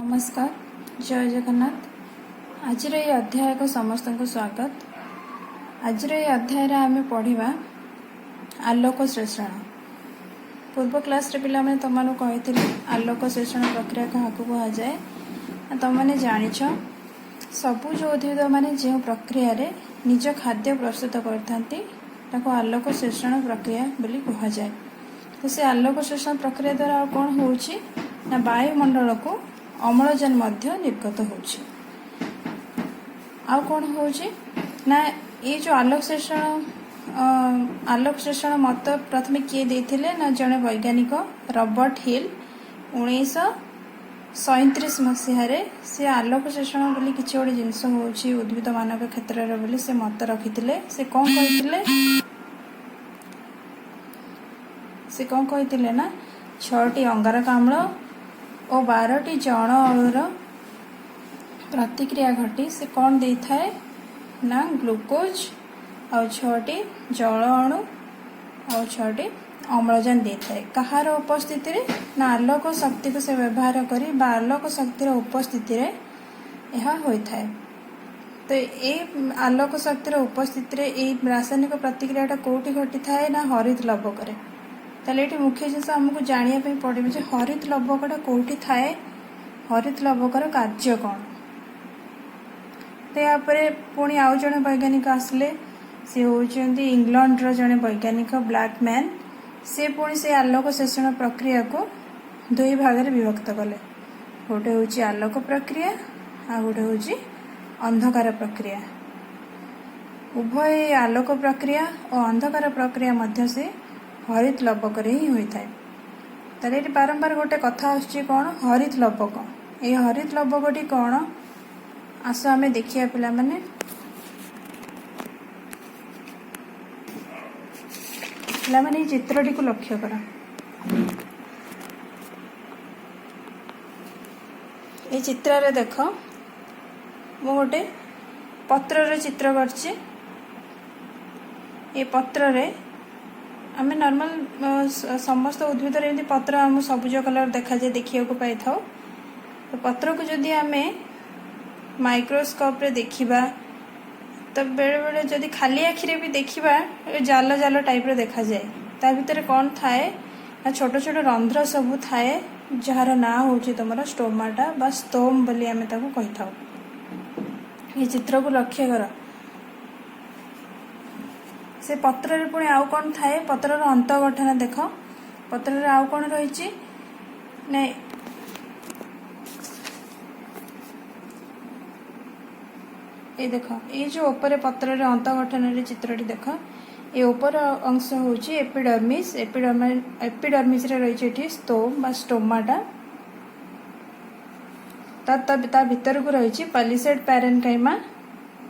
नमस्कार, जय जगन्नाथ। आज ये अध्याय को समस्त को स्वागत। आज ये अध्याय आम पढ़ा आलोक श्लेषण। पूर्व क्लास रे पिला मैंने तुम कही आलोक श्लेषण प्रक्रिया क्या कहुए। तुमने जानिछ सबुज उद्भिद माने जो प्रक्रिया रे निज खाद्य प्रस्तुत करता आलोक श्लेषण प्रक्रिया बोली कहुए। तो से आलोक श्लेषण प्रक्रिया द्वारा कौन हो वायुमंडल को अम्लजान निर्गत होछि। कौन हो ना ये जो आलोक श्लेषण मत प्रथम किए देथिले ना जड़े वैज्ञानिक रॉबर्ट हिल 1937 मसीह से आलोक श्लेषण बोली किसी गोटे जिनस होछि उद्भिद मानक क्षेत्र में बोली से मत रखिथिले। से कौन कहिथिले ना 6टी अंगारकाम्ल और 12टी जल अणुर प्रतिक्रिया घटी से कौन दे थाए ना ग्लूकोज और 6टी जल अणु और 6टी अम्लजान दे थाए। कहार उपस्थिति रे ना आलोक शक्ति को से व्यवहार करी बा आलोक शक्तिर उपस्थिति रे यह होई थाए। तो ये आलोक शक्तिर उपस्थिति रे ये रासायनिक प्रतिक्रियाटा कोठी घटी थाए ना हरित लवक रे। ताले ये मुख्य जिनस आमको जानापी पड़े जे हरित लवकटा कौटी थाए, हरित लवकर कार्य कौन। तो यहाँ पुणी आउ जड़े वैज्ञानिक आसले सी होती इंग्लैंड जड़े वैज्ञानिक ब्लैकमैन। से पुणी से आलोक श्लेषण प्रक्रिया को दुई भाग में विभक्त कले। गोटे हूँ आलोक प्रक्रिया आ गोटे हूँ अंधकार प्रक्रिया। उभय आलोक प्रक्रिया और अंधकार प्रक्रिया मध्य से हरित लवक ही होता है। ताले ये बारंबार गोटे कथा आसुची कौन हरित लवक। ये हरित लवकटी कौन आस आम देखिए पिला माने। पिला माने ये चित्रटी को लक्ष्य कर। ये चित्र रे देख मु गोटे पत्र चित्र करछि। ये पत्र रे आम नॉर्मल समस्त उद्भिद एमती पत्र आम सबुज कलर देखा जाए देखा पाई था। तो पत्र को जदि आम माइक्रोस्कोप रे देखिबा तो बेले बेले जदि खाली आखिरे भी देखिबा जाल जाल टाइप रे देखा जाए। ता भितर कौन थाए ना छोट छोट रंध्र सबू थाए जार ना हूँ तुम स्टोमाटा बा स्तोम बोली आम ताको कही था। ये चित्र को लक्ष्य कर। से पत्र रे पुणी आउ कौन थाए पत्रर अंत गठन देख। पत्र रे आउ कौन रही नहीं ये देख ये जो ऊपर पत्र रे अंत गठन रे चित्रटी देख। ये ऊपर अंश हूँ एपिडर्मिस। एपिडर्मिस रे रही स्तोम बा स्टोमाटा। ता भीतर को रही पैलिसेड पैरेन्काइमा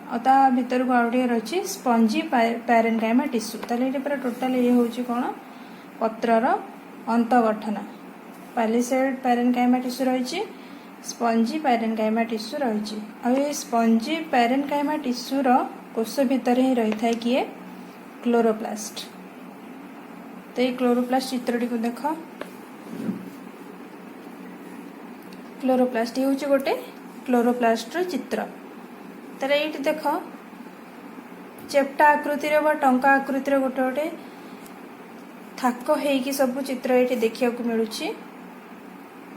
और ता भीतर को आउटे रही स्पंजी पैरेन्काइमा टिश्यू। ताले ये पूरा टोटाल ये हूँ कौन पत्रर अंत गठन। पैलिसेड पैरेन्काइमा टिश्यू रही स्पंजी पैरेन्काइमा टिश्यू रही। आ स्पंजी पैरेन्काइमा टिश्यूर कोष भितर ही रही था किए क्लोरोप्लास्ट। तो ये क्लोरोप्लास्ट चित्रटी को देख। क्लोरोप्लास्ट ये हूँ गोटे क्लोरोप्लास्ट चित्र। ताले ये देख चेप्टा आकृति टंका आकृति गोटे गोटे थाक होगी सब चित्र ये देखा मिलूँ।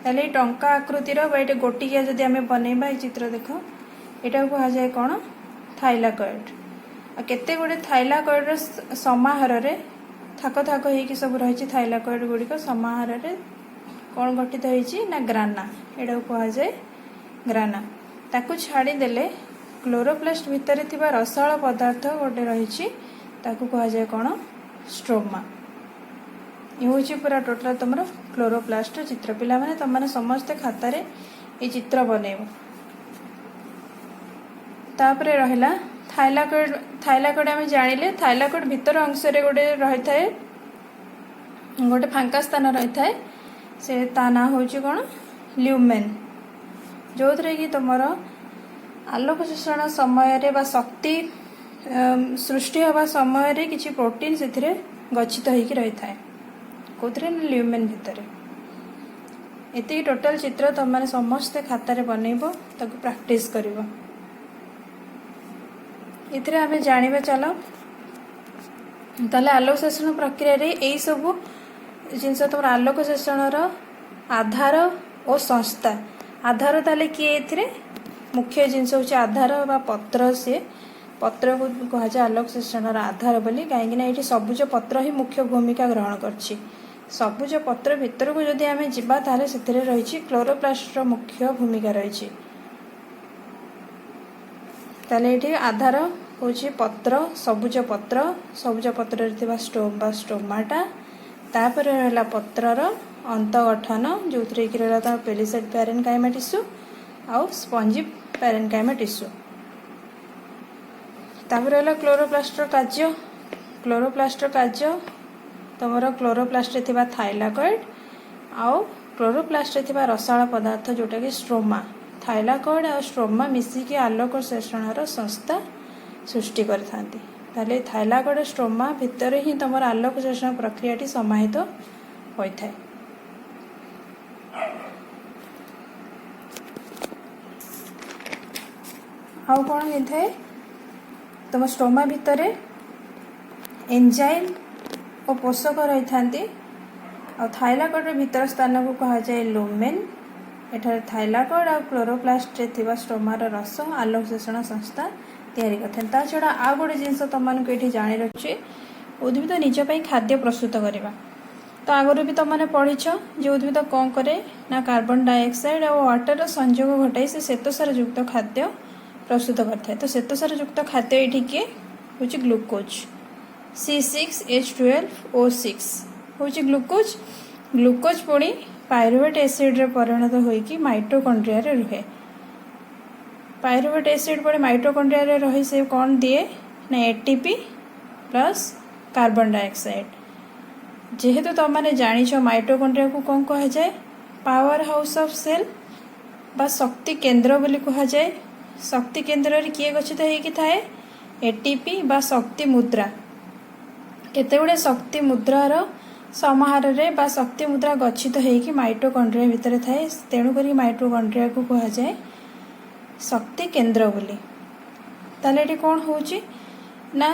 ताले टंका आकृतिर ये गोटिकिया जदि आम बनइबा चित्र देख यहाँ कह जाए कौन थाइलाकॉइड। केते गुड़े थाइलाकॉइड समाहार रे थाक थाक होगी सब रही थाइलाकॉइड गुड़िक समाहार रे कौन गठित होती ना ग्राना। यहाँ कह जाए ग्राना। ताकू छाड़ीदेले क्लोरोप्लास्ट भितर थिबा रसाळ पदार्थ गोटे रही कह जाए कौन स्ट्रोमा। ये हूँ पूरा टोटाल तुम क्लोरोप्लास्ट चित्र। पिला माने तुमने समस्ते खातार ये चित्र बनइब। तापरे रहिला थाइलाकॉइड। थाइलाकॉइड आम जानिले थाइलाकॉइड भितर अंश गोटे रही थाए गोटे फांका स्थान रही थाए। से ता ना हूँ कौन ल्यूमेन। जो थे कि तुम आलोक श्लेषण समय रे बा शक्ति सृष्टि हवा समय रे किछि प्रोटीन से गच्छित होइकी रही थाए। कौन ल्यूमेन भितर एति टोटल चित्र तुम मैंने समस्ते खातार बनइब ताको प्रैक्टिस करिवो। इथिरे आमे जानिबा चलो ताले आलोक संश्लेषण प्रक्रिया रे एई सब जिनस तुम आलोक संश्लेषण रो आधार और संस्था। आधार ताले किए एथिरे मुख्य जिनस होची आधार बा पत्र। से पत्र को कह जाए आलोक संश्लेषण आधार बोली कहीं ये सबुज पत्र ही मुख्य भूमिका ग्रहण करछि। सबुज पत्र भितर को जदि आमे जिबा ताले सेथिरे रहिछि क्लोरोप्लास्ट रो मुख्य भूमिका रहिछि। ताले एठी आधार होछि पत्र, सबुज पत्र रे थिबा स्टोम बा स्टोमाटा। तापर रहला पत्रर अंत गठन जोथरे कि रहला ता पेलिसेड पैरेनकाइमा टिश्यू आउ स्पंजी पैरेनकाइमा टिश्यू। तापर रहला क्लोरोप्लास्ट कार्य। क्लोरोप्लास्ट कार्य तमरो क्लोरोप्लास्ट रे थिबा थाइलाकॉइड आउ क्लोरोप्लास्ट रे थिबा रसाळ पदार्थ जोटा कि स्ट्रोमा। थाइलाकॉइड और स्ट्रोमा मिसी के आलोक संश्लेषण संस्था सृष्टि करथांती। ताले थाइलाकॉइड स्ट्रोमा भितर ही तमर आलोक संश्लेषण प्रक्रियाटी समाहित होइथाय। आउ कोन हेथाय तुम स्टोमा भितर एंजाइम और पोषक रही थांती। और थाइलाकॉइड भीतर स्थान को कहा जाए लुमेन। एठारे थाइलाकॉइड और क्लोरोप्लास्ट रे थिबा स्टोमार रस आलोक संश्लेषण संस्था तैयारी करथें। ता छड़ा आ गोटे जिनस तुम ये जाणी रखुचे उद्भिद निज पई खाद्य प्रस्तुत करवा। तो आगुरी भी तुमने पढ़ीछ जे उद्भिद कौन करे ना कार्बन डाइऑक्साइड और वाटर संयोग घटाई से श्वेतसार युक्त खाद्य प्रस्तुत करता है। तो श्वेतसार युक्त खाद्य ये किए हूँ ग्लूकोज C6H12O6 हूँ ग्लूकोज। ग्लूकोज पुणी पायरुवेट एसिड रे परिणत होइकी माइटोकॉन्ड्रिया रे रुहे। पायरुवेट एसिड पुणी माइटोकॉन्ड्रिया रे रही से कौन दिए ना ATP प्लस कार्बन डाइऑक्साइड। जेहेतु तुमने जानिछ माइटोकॉन्ड्रिया को कौन कहा जाए पावर हाउस ऑफ सेल बा शक्ति केंद्र बोली कहा जाए। शक्ति केंद्र रे किए गच्छित हेकी थाए ATP बा शक्ति मुद्रा। केते गुडे शक्ति मुद्रार समाहार रे बा शक्ति मुद्रा गच्छित हेकी माइटोकॉन्ड्रिया भितर थाए। तेणु करी माइटोकॉन्ड्रिया को कहा जाए शक्ति केंद्र बोली। ताले एटी कोन होउची ना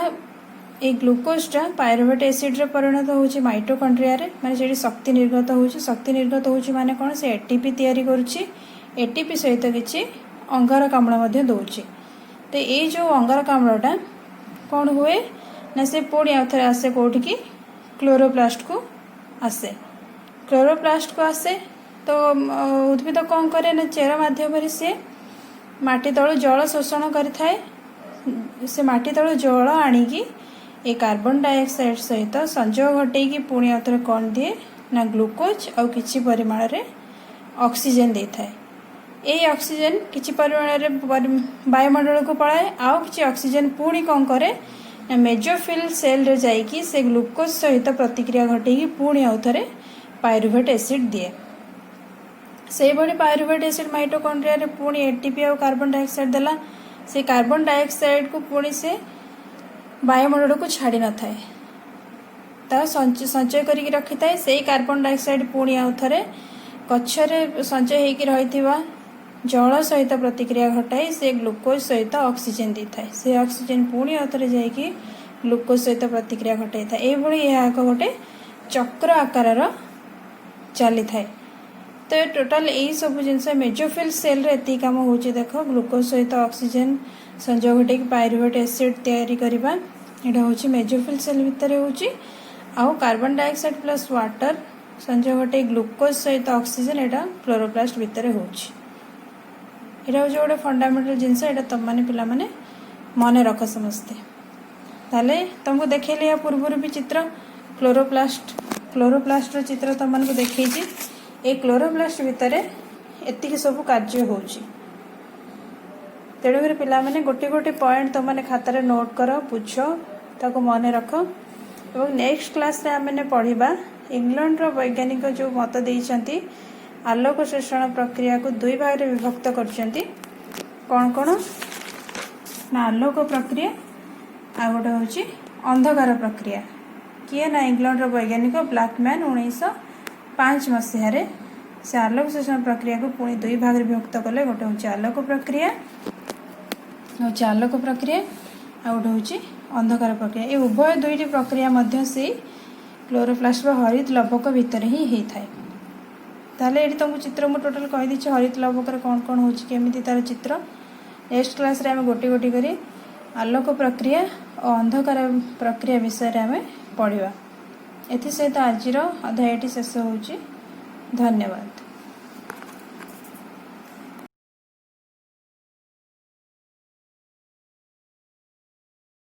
ए ग्लूकोजटा पायरुवेट एसिड रे परिणत होउची माइटोकॉन्ड्रिया रे माने जेडी शक्ति निर्गत होउची। शक्ति निर्गत होउची माने कोन से ATP तयारी करूची। ATP सहित किछि अंगारकाम्ल मध्य दउची। तो ये जो अंगारकाम्लटा कौन हुए ना से पुणी आउथरे आसे कोठी की क्लोरोप्लास्ट को आसे। क्लोरोप्लास्ट को आसे तो उद्भिद कौन करे ना चेर माध्यम से माटी तळु जल शोषण करिथाए। से माटी तळु जल आनिकी ए कार्बन डाइऑक्साइड सहित संयोग घटेकी पुणी आउथरे कौन दिए ना ग्लूकोज और किछि परिमाण रे ऑक्सीजन देथाए। ये ऑक्सीजन किछि परिमाण रे वायुमंडल को पळाए आउ किछि ऑक्सीजन पुणी कौन करे ना मेजोफिल सेल रे जाइकी से ग्लूकोज सहित प्रतिक्रिया घटेकी पुणी आउथरे पायरुवेट एसिड दिए। से बड़ी पायरुवेट एसिड माइटोकॉन्ड्रिया रे पुणी ATP और कार्बन डाइऑक्साइड देला। से कार्बन डाइऑक्साइड को पुणी से वायुमंडल को छाड़ी न थाए ता संचय करिक रखि थाए। से कार्बन डाइऑक्साइड पुणी आउथरे गच्छरे संचय हेकी रहिथिबा जल सहित प्रतिक्रिया घटाई से ग्लूकोज सहित ऑक्सीजन दी थाए। से ऑक्सीजन पुणी आउथरे जाइकी ग्लूकोज सहित प्रतिक्रिया घटाई थाए। ए भली यह गोटे चक्र आकार चली थाए। तो ये टोटाल यही सब जिनस मेजोफिल सेल रे एति काम होची। देख ग्लूकोज सहित ऑक्सीजन संयोग घटे पायरुवेट एसिड तैयारी करबा एटा होची मेजोफिल सेल भितर होची। आउ कार्बन डाइऑक्साइड प्लस वाटर संयोग घटे ग्लूकोज सहित ऑक्सीजन एटा क्लोरोप्लास्ट भितर होची। एटा होची गोटे फंडामेंटल जिनस एटा तुम माने पिला माने मन रख समस्ते। ताले तुमको देखैले या पूर्व भी चित्र क्लोरोप्लास्ट चित्र तुम मानक देखैछि। ए क्लोरोप्लास्ट भितर एतिक सब कार्य होची। तेणुकर पिला माने गोटे गोटे पॉइंट तुम माने खातार नोट कर बुझ ताको मन रख। और नेक्स्ट क्लास रे आमने पढ़िबा इंग्लैंड रो वैज्ञानिक जो मत देइछंती आलोक संश्लेषण प्रक्रिया को दुई भाग रे विभक्त करछंती। कौन कौन ना आलोक प्रक्रिया आ गोटे होची अंधकार प्रक्रिया। किए ना इंग्लैंड रो वैज्ञानिक ब्लैकमैन 1905 मसीह से आलोक संश्लेषण प्रक्रिया को पुणी दुई भाग में विभक्त कले गोटे हूँ आलोक प्रक्रिया आलोक प्रक्रिया आ गोटे हूँ अंधकार प्रक्रिया। ये उभय दुईटी प्रक्रिया मध्य से क्लोरोप्लास्ट हरित लवक भितर ही होता है। ताले ये तुमको चित्र मुझे टोटाल कहीदी हरित लवक कौन कौन होमी तार चित्र। नेक्स्ट क्लास रे आम गोटी गोटी करी आलोक प्रक्रिया और अंधकार प्रक्रिया विषय आम पढ़ा। एथि सहित आज अध्यायटी शेष होउची। धन्यवाद।